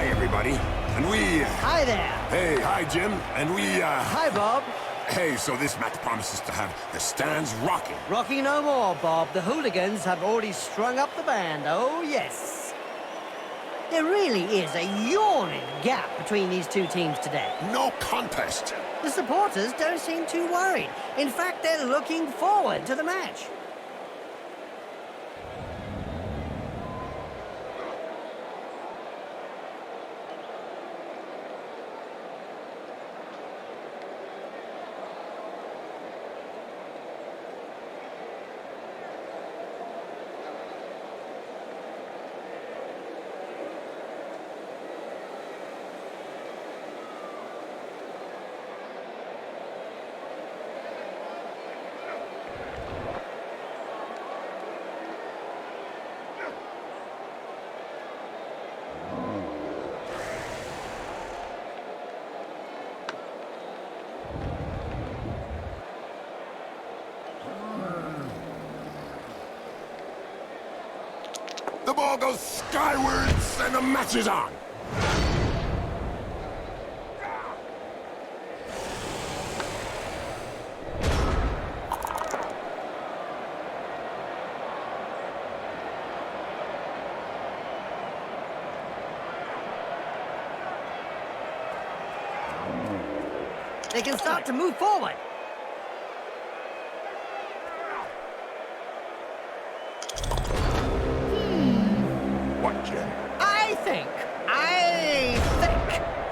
Hi, everybody. And we... Hi there. Hey, hi, Jim. And we, Hi, Bob. Hey, so this match promises to have the stands rocking. Rocking no more, Bob. The hooligans have already strung up the band. Oh, yes. There really is a yawning gap between these two teams today. No contest. The supporters don't seem too worried. In fact, they're looking forward to the match. The ball goes skywards, and the match is on. They can start to move forward. What, Jim? I think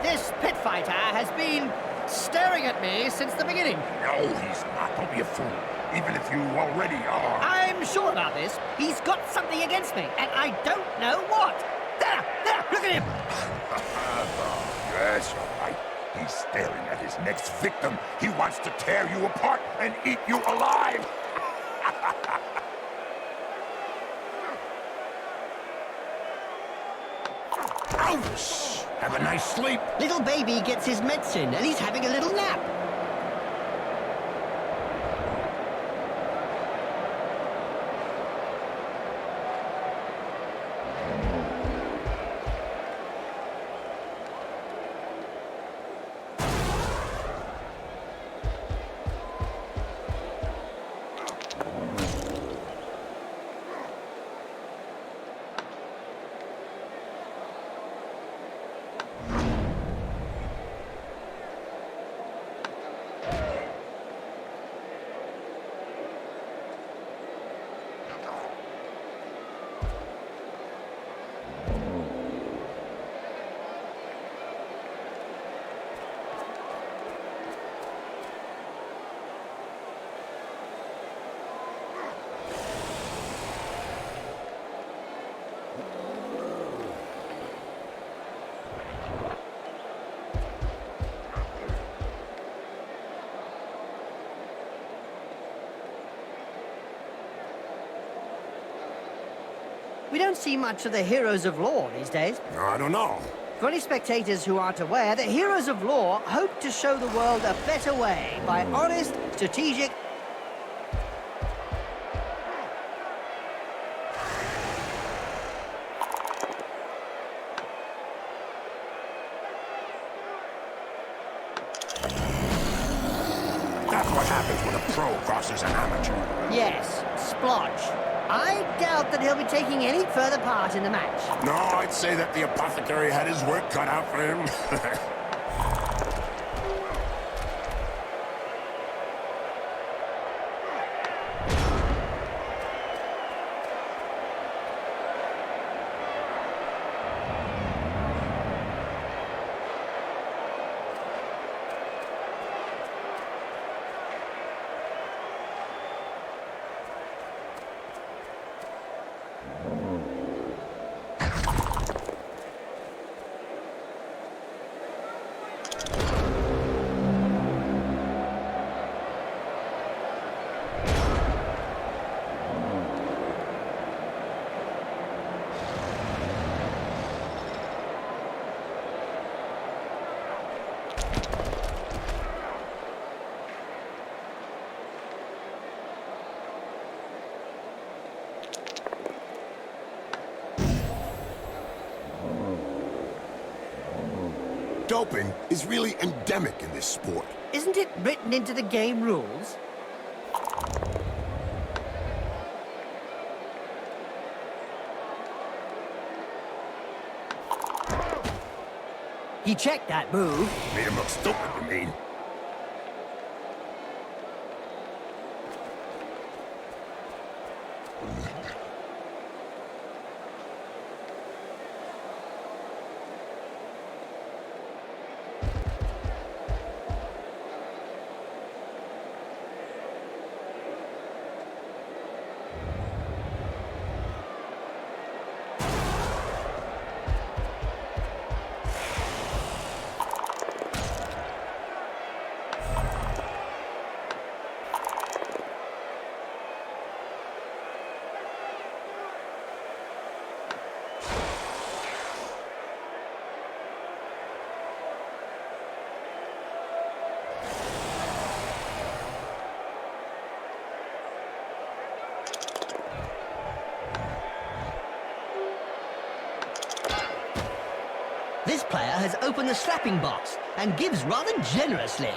this pit fighter has been staring at me since the beginning. No, he's not. Don't be a fool. Even if you already are. I'm sure about this. He's got something against me, and I don't know what. There, look at him. Yes, you're right. He's staring at his next victim. He wants to tear you apart and eat you alive. Ouch! Have a nice sleep. Little baby gets his medicine, and he's having a little nap. We don't see much of the heroes of law these days. I don't know. For any spectators who aren't aware, the heroes of law hope to show the world a better way by honest, strategic... That's what happens when a pro crosses an amateur. Yes, splodge. I doubt that he'll be taking any further part in the match. No, I'd say that the apothecary had his work cut out for him. Doping is really endemic in this sport. Isn't it written into the game rules? He checked that move. Made him look stupid, you mean? This player has opened the slapping box and gives rather generously.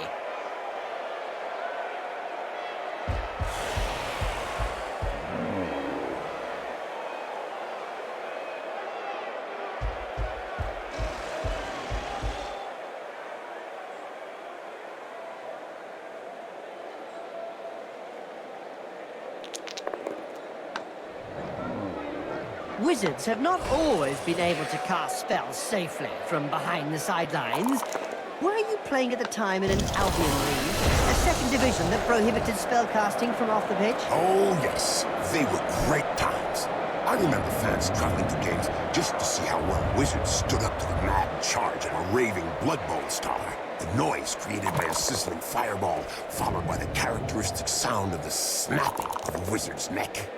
Wizards have not always been able to cast spells safely from behind the sidelines. Were you playing at the time in an Albion League, a second division that prohibited spellcasting from off the pitch? Oh, yes. They were great times. I remember fans traveling to games just to see how well Wizards stood up to the mad charge of a raving Blood Bowl star. The noise created by a sizzling fireball, followed by the characteristic sound of the snapping of a wizard's neck.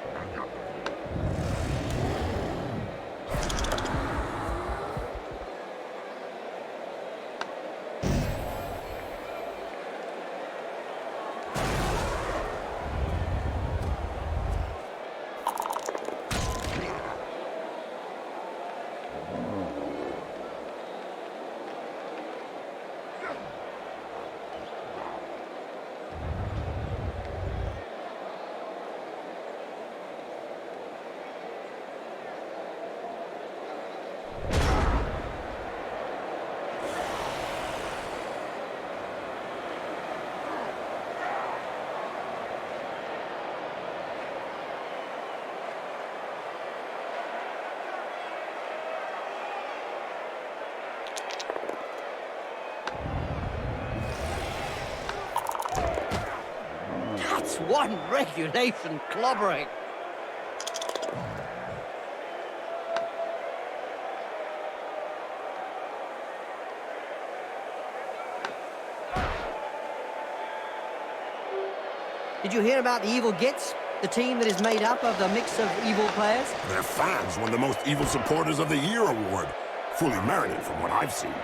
That's one regulation clobbering. Did you hear about the Evil Gits? The team that is made up of the mix of evil players? Their fans won the Most Evil Supporters of the Year award. Fully merited from what I've seen.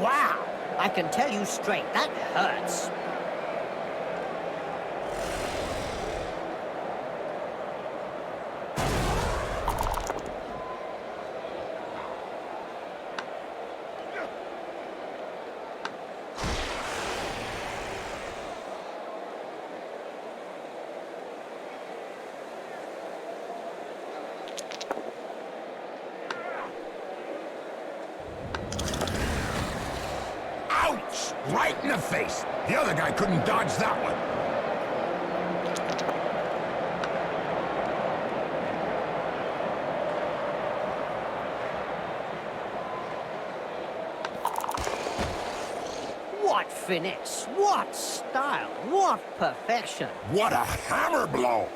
Wow! I can tell you straight, that hurts. Ouch! Right in the face. The other guy couldn't dodge that one. What finesse, what style, what perfection. What a hammer blow!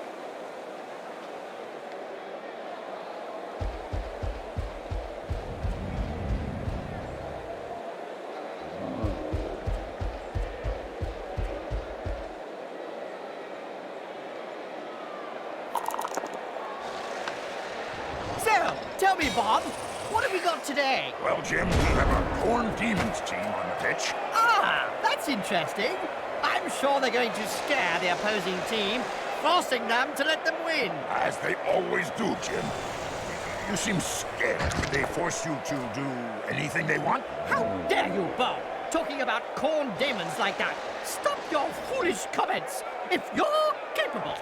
Tell me, Bob, what have we got today? Well, Jim, we have a Khorne Demons team on the pitch. Ah, that's interesting. I'm sure they're going to scare the opposing team, forcing them to let them win. As they always do, Jim. You seem scared. Did they force you to do anything they want? How dare you, Bob, talking about Khorne demons like that? Stop your foolish comments. If you're capable...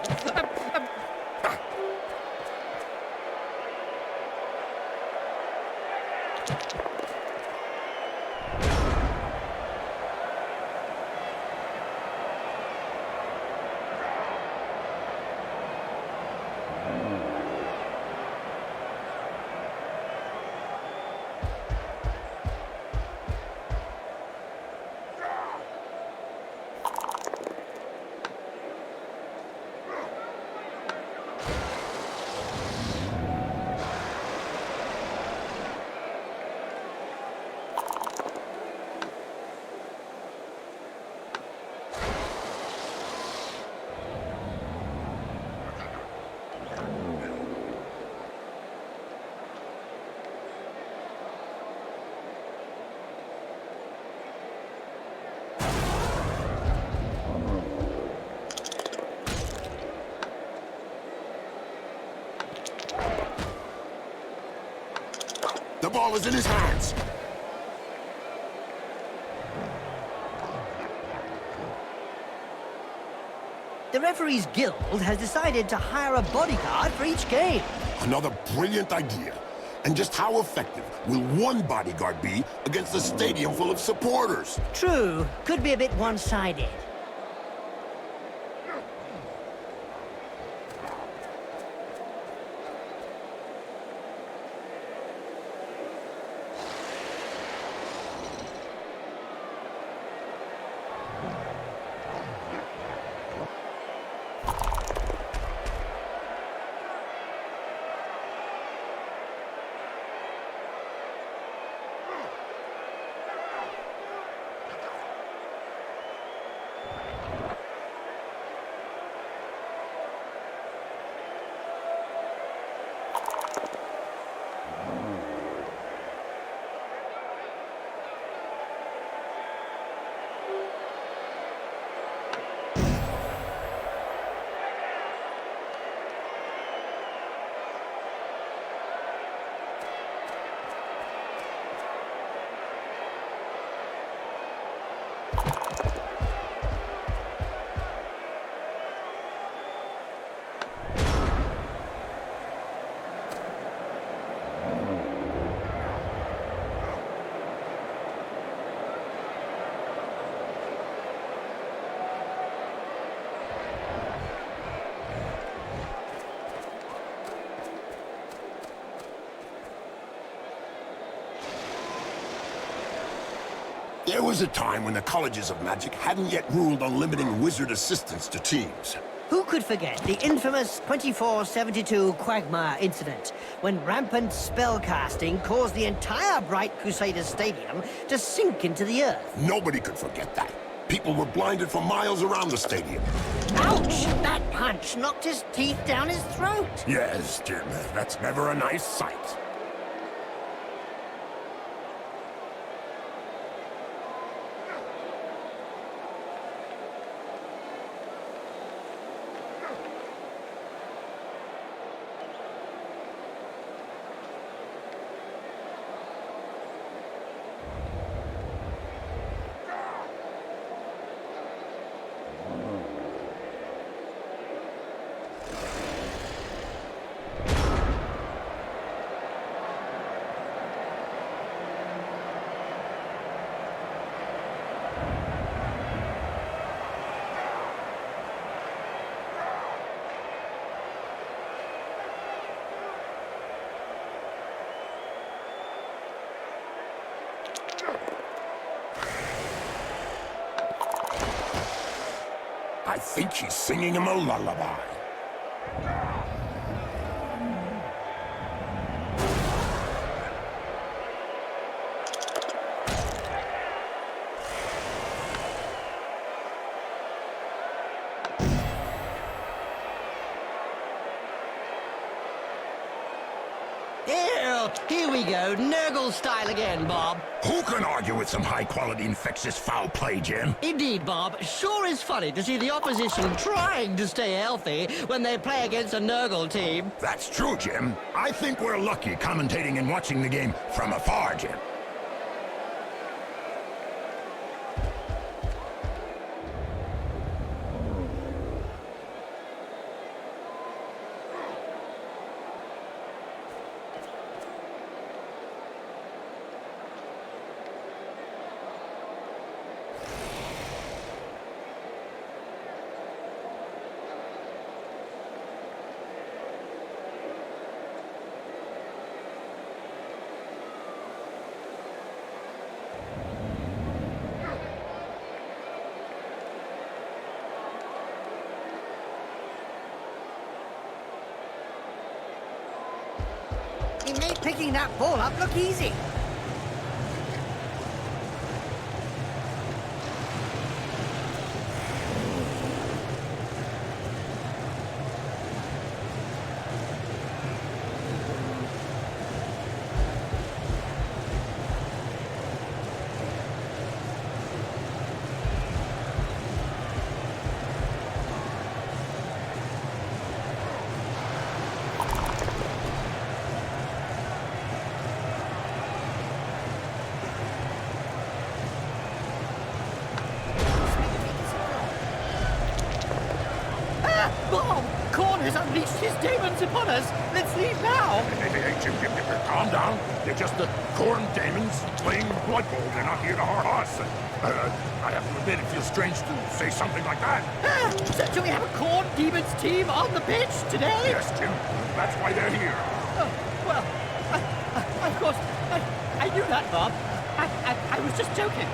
The ball is in his hands. The referee's guild has decided to hire a bodyguard for each game. Another brilliant idea. And just how effective will one bodyguard be against a stadium full of supporters? True, could be a bit one-sided. There was a time when the colleges of magic hadn't yet ruled on limiting wizard assistance to teams. Who could forget the infamous 2472 Quagmire incident, when rampant spellcasting caused the entire Bright Crusaders Stadium to sink into the earth? Nobody could forget that. People were blinded for miles around the stadium. Ouch! That punch knocked his teeth down his throat. Yes, Jim, that's never a nice sight. I think she's singing him a lullaby. Ew! Well, here we go, Nurgle style again, Bob. Who can argue with some high-quality infectious foul play, Jim? Indeed, Bob. Sure is funny to see the opposition trying to stay healthy when they play against a Nurgle team. That's true, Jim. I think we're lucky commentating and watching the game from afar, Jim. He made picking that ball up look easy. Bob! Khorne has unleashed his demons upon us! Let's leave now! Hey, Jim, calm down. They're just the Khorne demons playing Blood Bowl. They're not here to hurt us. I have to admit, it feels strange to say something like that. So do we have a Khorne demons team on the pitch today? Yes, Jim. That's why they're here. Oh, well, of course, I knew that, Bob. I was just joking.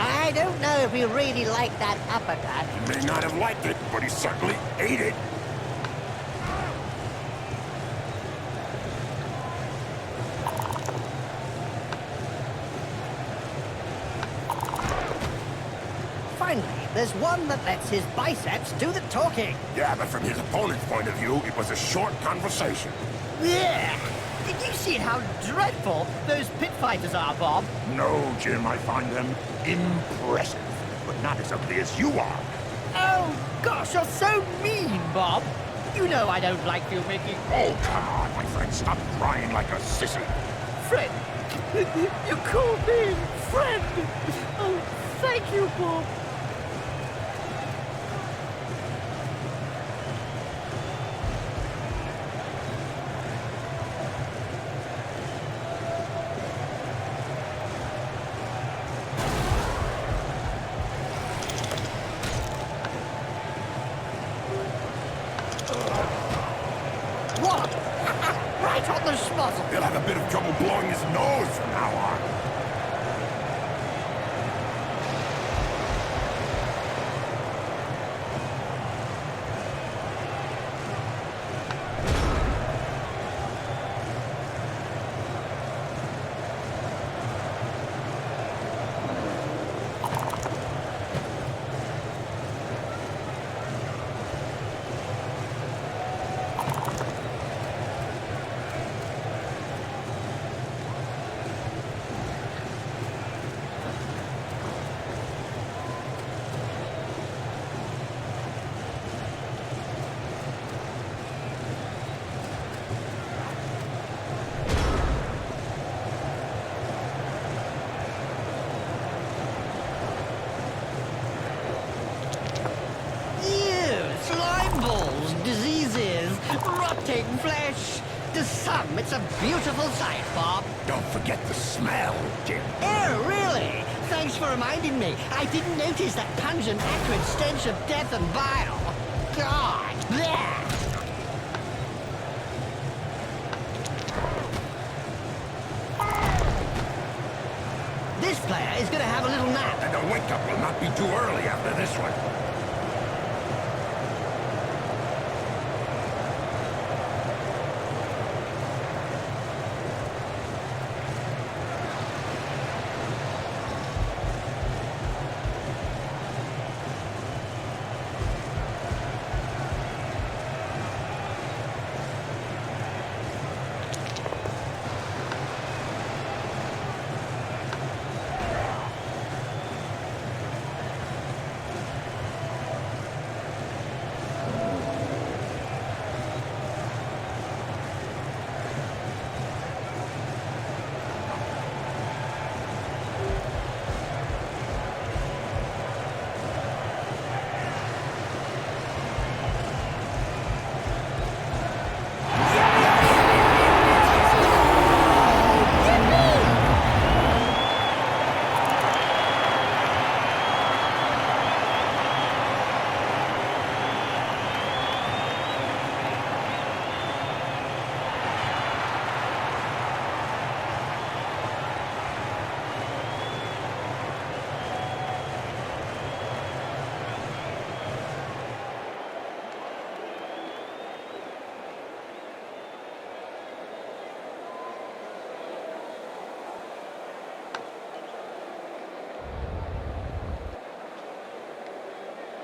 I don't know if he really liked that uppercut. He may not have liked it, but he certainly ate it. Finally, there's one that lets his biceps do the talking. Yeah, but from his opponent's point of view, it was a short conversation. Yeah. Did you see how dreadful those pit fighters are, Bob? No, Jim, I find them impressive, but not as ugly as you are. Oh, gosh, you're so mean, Bob. You know I don't like you making... Oh, come on, my friend, stop crying like a sissy. Friend. You called me friend. Oh, thank you, Bob. What? Right on the schmozzle. He'll have a bit of trouble blowing his nose from now on. rotting flesh. To some, it's a beautiful sight, Bob. Don't forget the smell, Jim. Oh, really? Thanks for reminding me. I didn't notice that pungent, acrid stench of death and bile. God, bleh. This player is going to have a little nap. And the wake-up will not be too early after this one.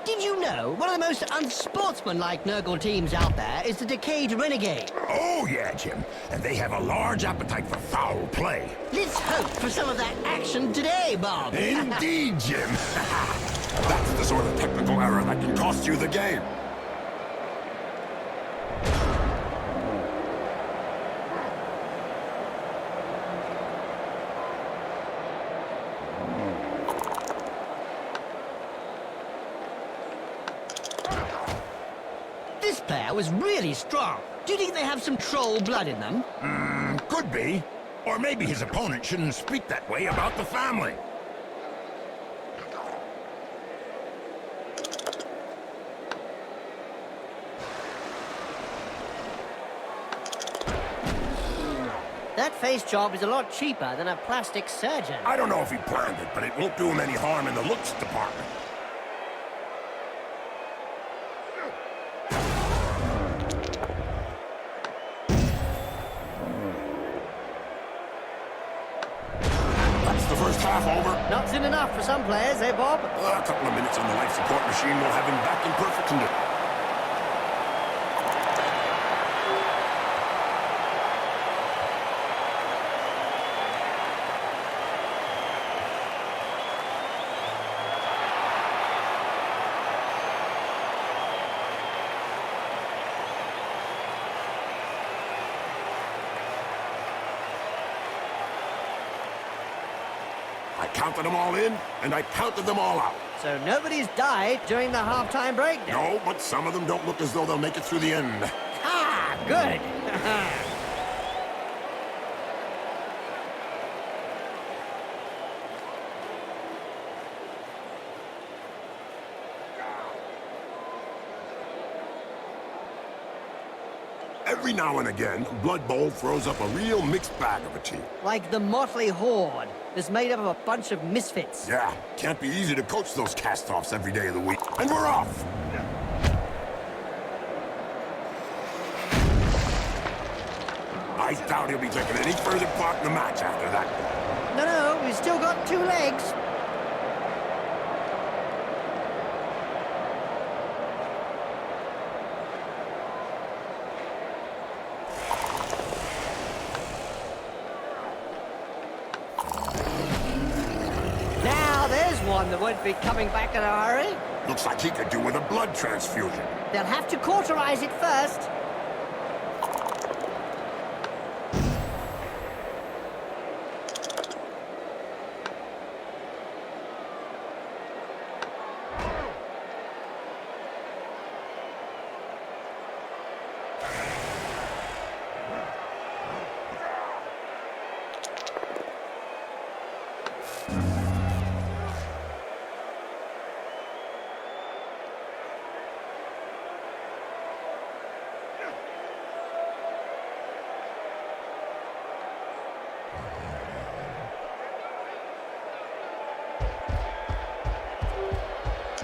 Did you know one of the most unsportsmanlike Nurgle teams out there is the Decayed Renegade? Oh, yeah, Jim. And they have a large appetite for foul play. Let's hope for some of that action today, Bob. Indeed, Jim. That's the sort of technical error that can cost you the game. This player was really strong. Do you think they have some troll blood in them? Could be. Or maybe his opponent shouldn't speak that way about the family. That face job is a lot cheaper than a plastic surgeon. I don't know if he planned it, but it won't do him any harm in the looks department. That's the first half over. Not soon enough for some players, eh, Bob? A couple of minutes on the life support machine will have him back in perfect condition. I counted them all in, and I counted them all out. So nobody's died during the halftime break then? No, but some of them don't look as though they'll make it through the end. Ah, good. Every now and again, Blood Bowl throws up a real mixed bag of a team. Like the motley horde that's made up of a bunch of misfits. Yeah, can't be easy to coach those cast-offs every day of the week. And we're off! I doubt he'll be taking any further part in the match after that. No, we've still got 2 legs. Now there's one that won't be coming back in a hurry. Looks like he could do with a blood transfusion. They'll have to cauterize it first.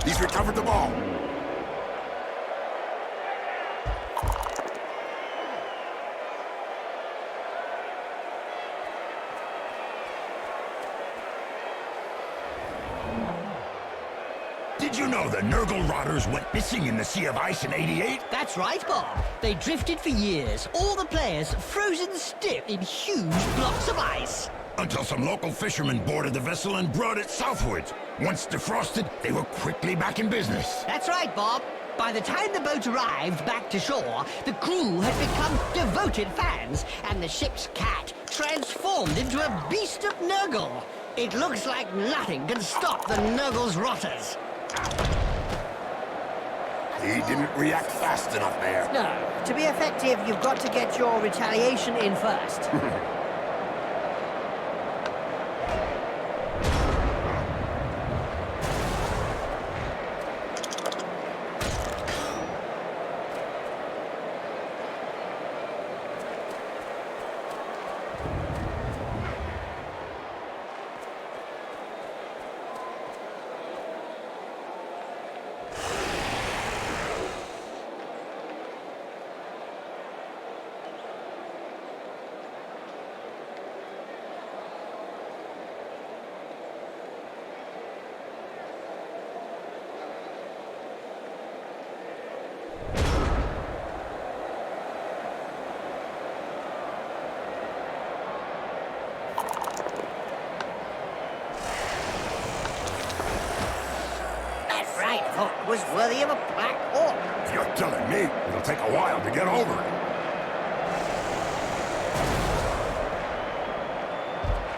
He's recovered the ball. Did you know the Nurgle Rotters went missing in the Sea of Ice in '88? That's right, Bob. They drifted for years, all the players frozen stiff in huge blocks of ice. Until some local fishermen boarded the vessel and brought it southwards. Once defrosted, they were quickly back in business. That's right, Bob. By the time the boat arrived back to shore, the crew had become devoted fans, and the ship's cat transformed into a beast of Nurgle. It looks like nothing can stop the Nurgle's rotters. He didn't react fast enough there. No, to be effective, you've got to get your retaliation in first. Was worthy of a Black Hawk. You're telling me it'll take a while to get over it.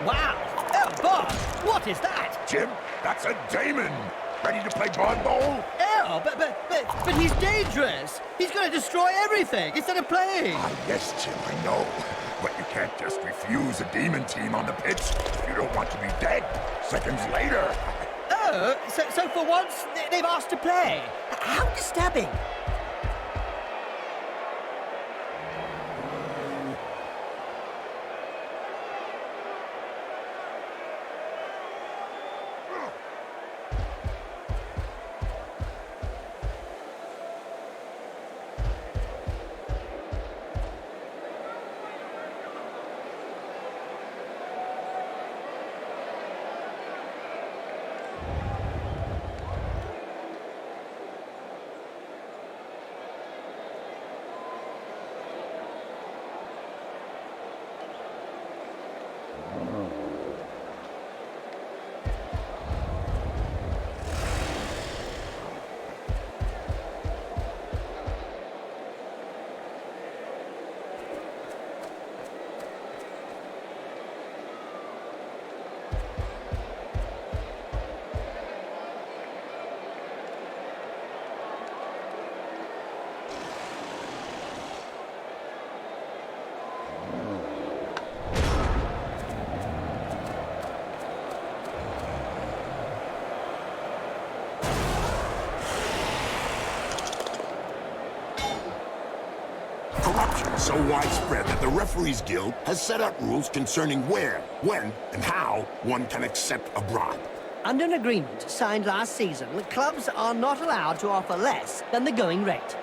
Wow! Oh, Bob! What is that? Jim, that's a Daemon. Ready to play Blood Bowl? Oh, but he's dangerous. He's going to destroy everything instead of playing. Yes, Jim, I know. But you can't just refuse a demon team on the pitch. You don't want to be dead seconds later. Oh, so for once, they've asked to play. How disturbing. So widespread that the Referees Guild has set out rules concerning where, when, and how one can accept a bribe. Under an agreement signed last season, clubs are not allowed to offer less than the going rate.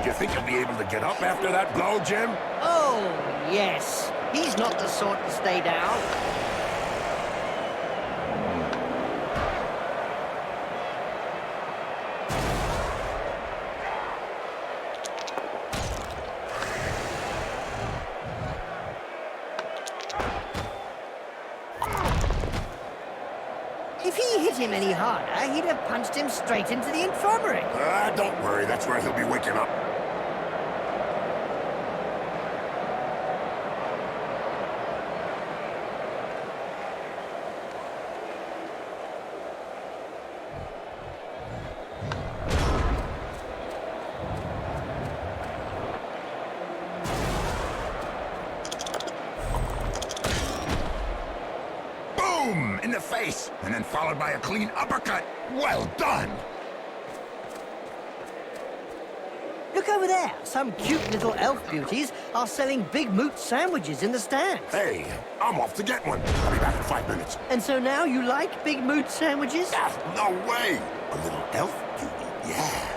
You think he'll be able to get up after that blow, Jim? Oh, yes. He's not the sort to stay down. If he hit him any harder, he'd have punched him straight into the infirmary. Don't worry, that's where he'll be waking up. face, and then followed by a clean uppercut. Well done! Look over there. Some cute little elf beauties are selling big moot sandwiches in the stands. Hey, I'm off to get one. I'll be back in 5 minutes. And so now you like big moot sandwiches? Ah, no way! A little elf beauty, yeah.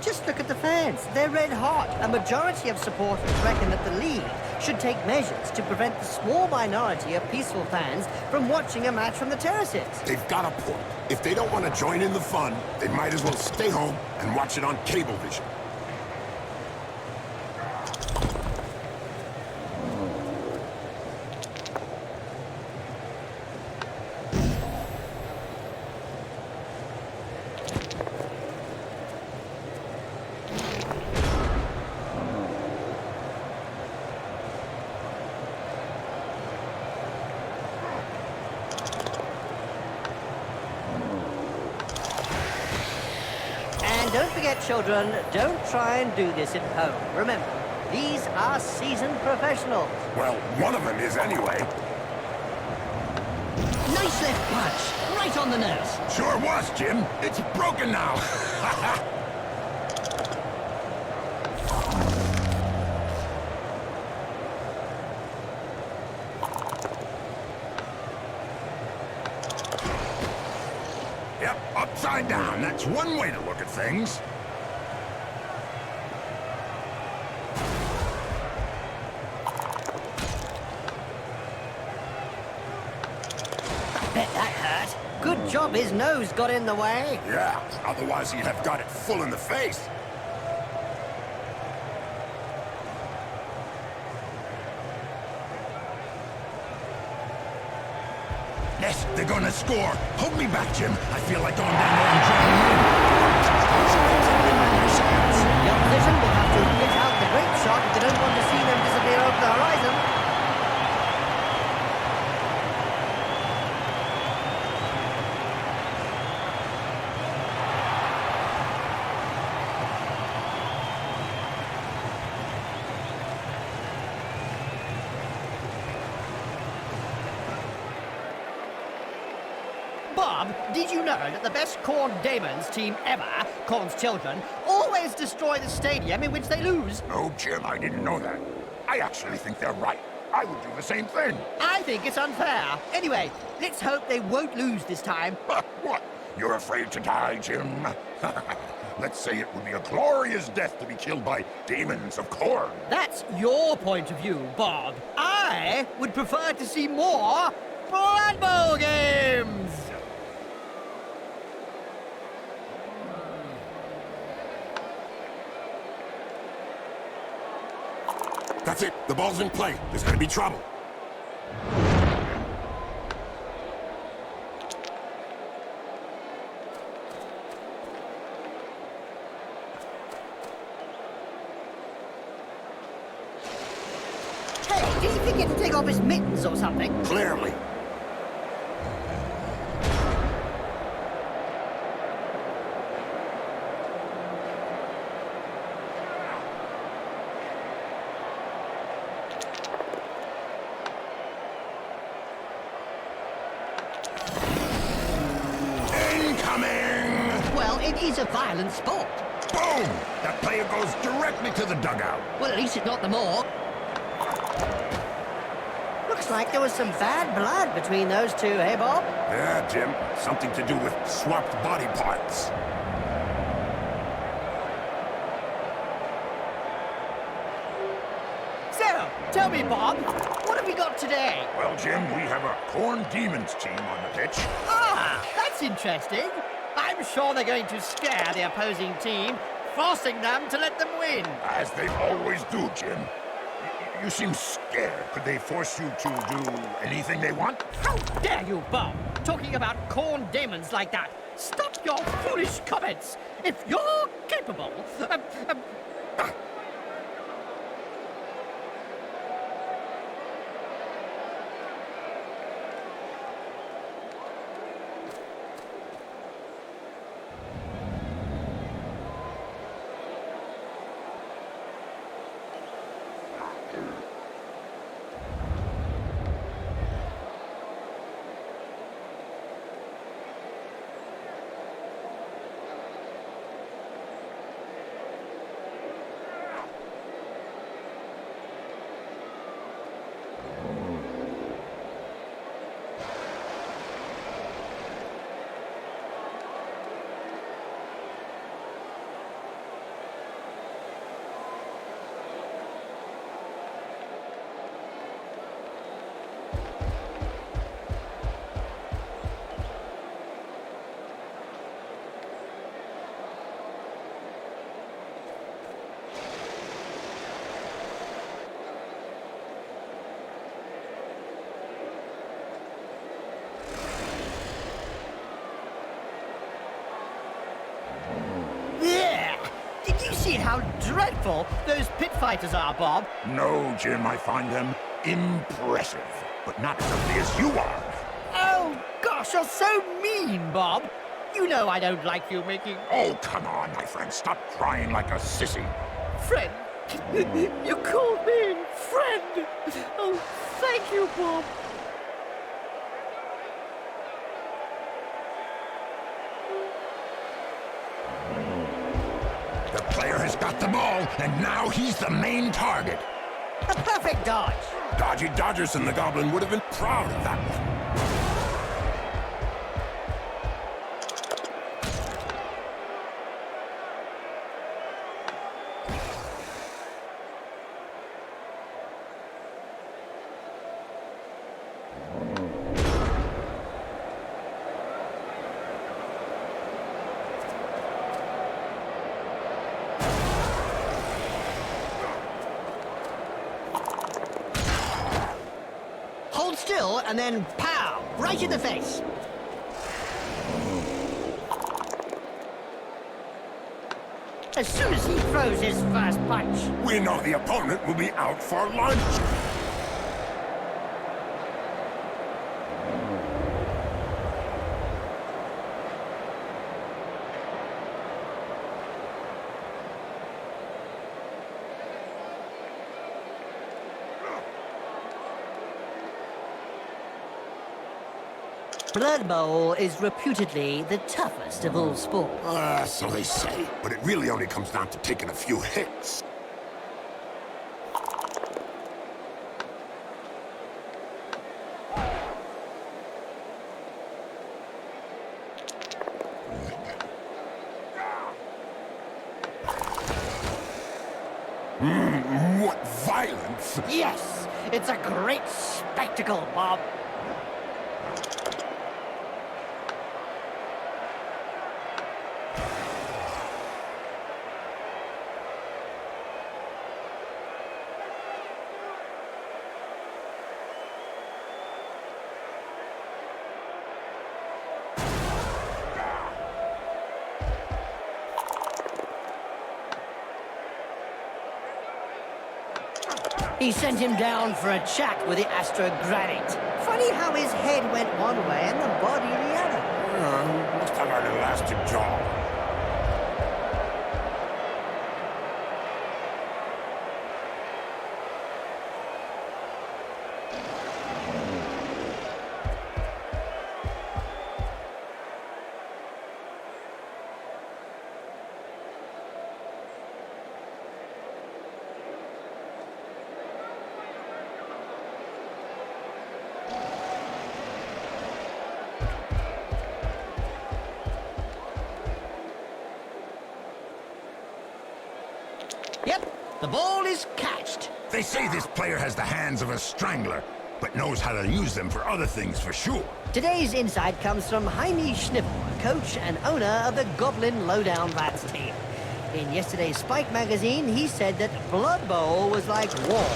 Just look at the fans. They're red hot. A majority of supporters reckon that the league should take measures to prevent the small minority of peaceful fans from watching a match from the terraces. They've got a point. If they don't want to join in the fun, they might as well stay home and watch it on Cablevision. Don't forget, children, don't try and do this at home. Remember, these are seasoned professionals. Well, one of them is anyway. Nice left punch, right on the nose. Sure was, Jim. It's broken now. Yep, upside down. That's one way to look at things. I bet that hurt. Good job his nose got in the way. Yeah, otherwise he'd have got it full in the face. Yes, they're gonna score. Hold me back, Jim. I feel like going down there and joining in. The opposition will have to get out the great shot if they don't want to see them disappear over the horizon. Bob, did you know that the best Khorne Daemons team ever, Khorne's children, always destroy the stadium in which they lose? No, Jim, I didn't know that. I actually think they're right. I would do the same thing. I think it's unfair. Anyway, let's hope they won't lose this time. What? You're afraid to die, Jim? Let's say it would be a glorious death to be killed by Daemons of Khorne. That's your point of view, Bob. I would prefer to see more Blood Bowl games! That's it. The ball's in play. There's gonna be trouble. Hey, did he forget to take off his mittens or something? Clearly. is a violent sport. Boom! That player goes directly to the dugout. Well, at least it's not the morgue. Looks like there was some bad blood between those two, eh, Bob? Yeah, Jim. Something to do with swapped body parts. So, tell me, Bob, what have we got today? Well, Jim, we have a Khorne Demons team on the pitch. Ah, that's interesting. I'm sure they're going to scare the opposing team, forcing them to let them win. As they always do, Jim. You seem scared. Could they force you to do anything they want? How dare you, Bob, talking about Khorne demons like that? Stop your foolish comments. If you're capable... See how dreadful those pit fighters are, Bob. No, Jim, I find them impressive. But not as ugly as you are. Oh, gosh, you're so mean, Bob. You know I don't like you making... Oh, come on, my friend. Stop crying like a sissy. Friend. You called me friend. Oh, thank you, Bob. The player has got the ball, and now he's the main target. A perfect dodge. Dodgy Dodgers and the Goblin would have been proud of that one. Hold still, and then pow! Right in the face. As soon as he throws his first punch. We know the opponent will be out for lunch. Blood Bowl is reputedly the toughest of all sports. So they say. But it really only comes down to taking a few hits. What violence! Yes, it's a great spectacle, Bob. He sent him down for a chat with the Astro Granite. Funny how his head went one way and the body the other. Must have an elastic jaw. The ball is catched. They say this player has the hands of a strangler, but knows how to use them for other things for sure. Today's insight comes from Jaime Schnippel, coach and owner of the Goblin Lowdown Rats team. In yesterday's Spike magazine, he said that Blood Bowl was like war.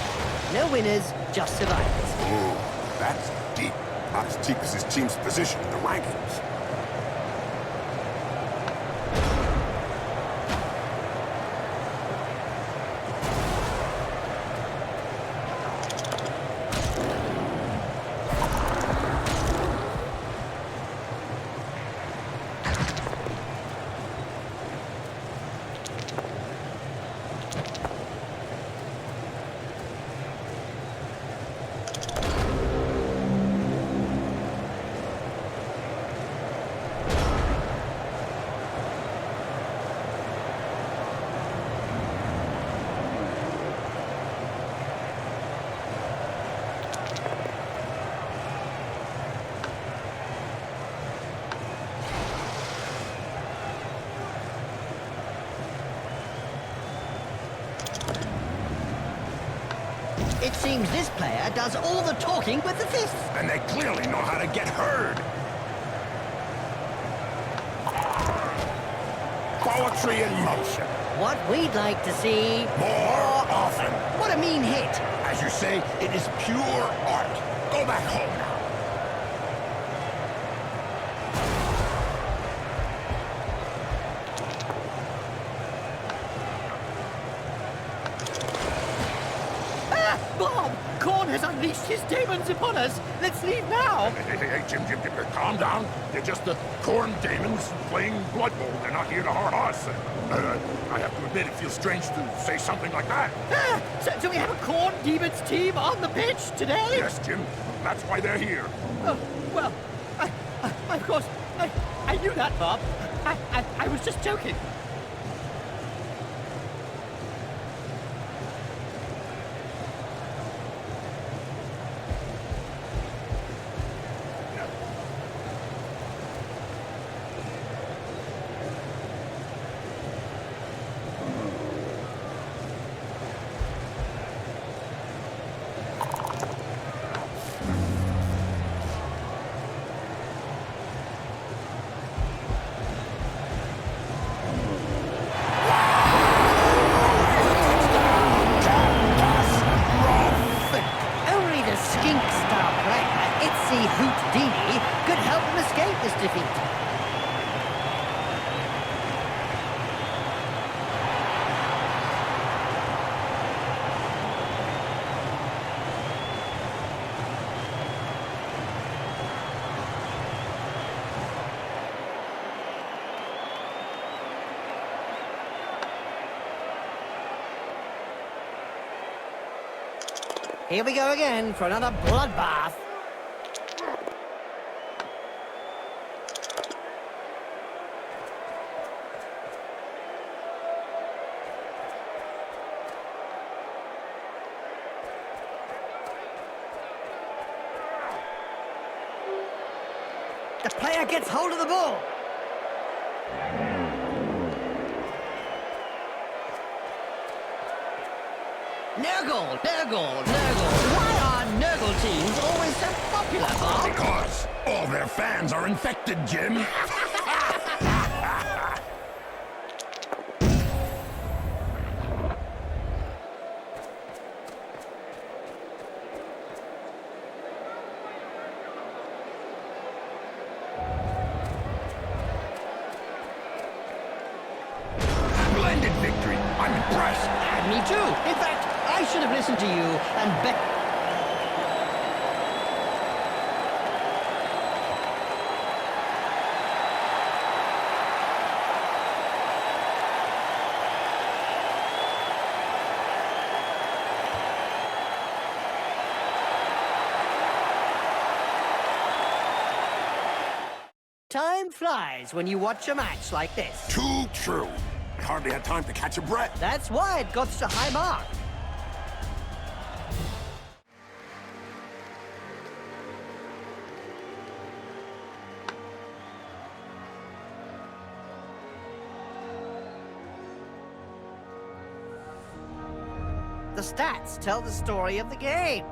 No winners, just survivors. Ooh, that's deep. Not as deep as his team's position in the rankings. It seems this player does all the talking with the fists. And they clearly know how to get heard. Poetry in motion. What we'd like to see... More often. What a mean hit. As you say, it is pure art. Go back home now. Bob! Khorne has unleashed his demons upon us! Let's leave now! Hey, Jim, calm down. They're just the Khorne demons playing Blood Bowl. They're not here to harm us. I have to admit, it feels strange to say something like that. So we have a Khorne demons team on the pitch today? Yes, Jim. That's why they're here. Oh, well, of course, I knew that, Bob. I was just joking. Could help him escape this defeat. Here we go again for another bloodbath. The player gets hold of the ball. Nurgle! Why are Nurgle teams always so popular, Bob? Because all their fans are infected, Jim. Splendid victory. I'm impressed. And me too. In fact, I should have listened to you and bet. Time flies when you watch a match like this. Too true. I hardly had time to catch a breath. That's why it got such a high mark. stats tell the story of the game.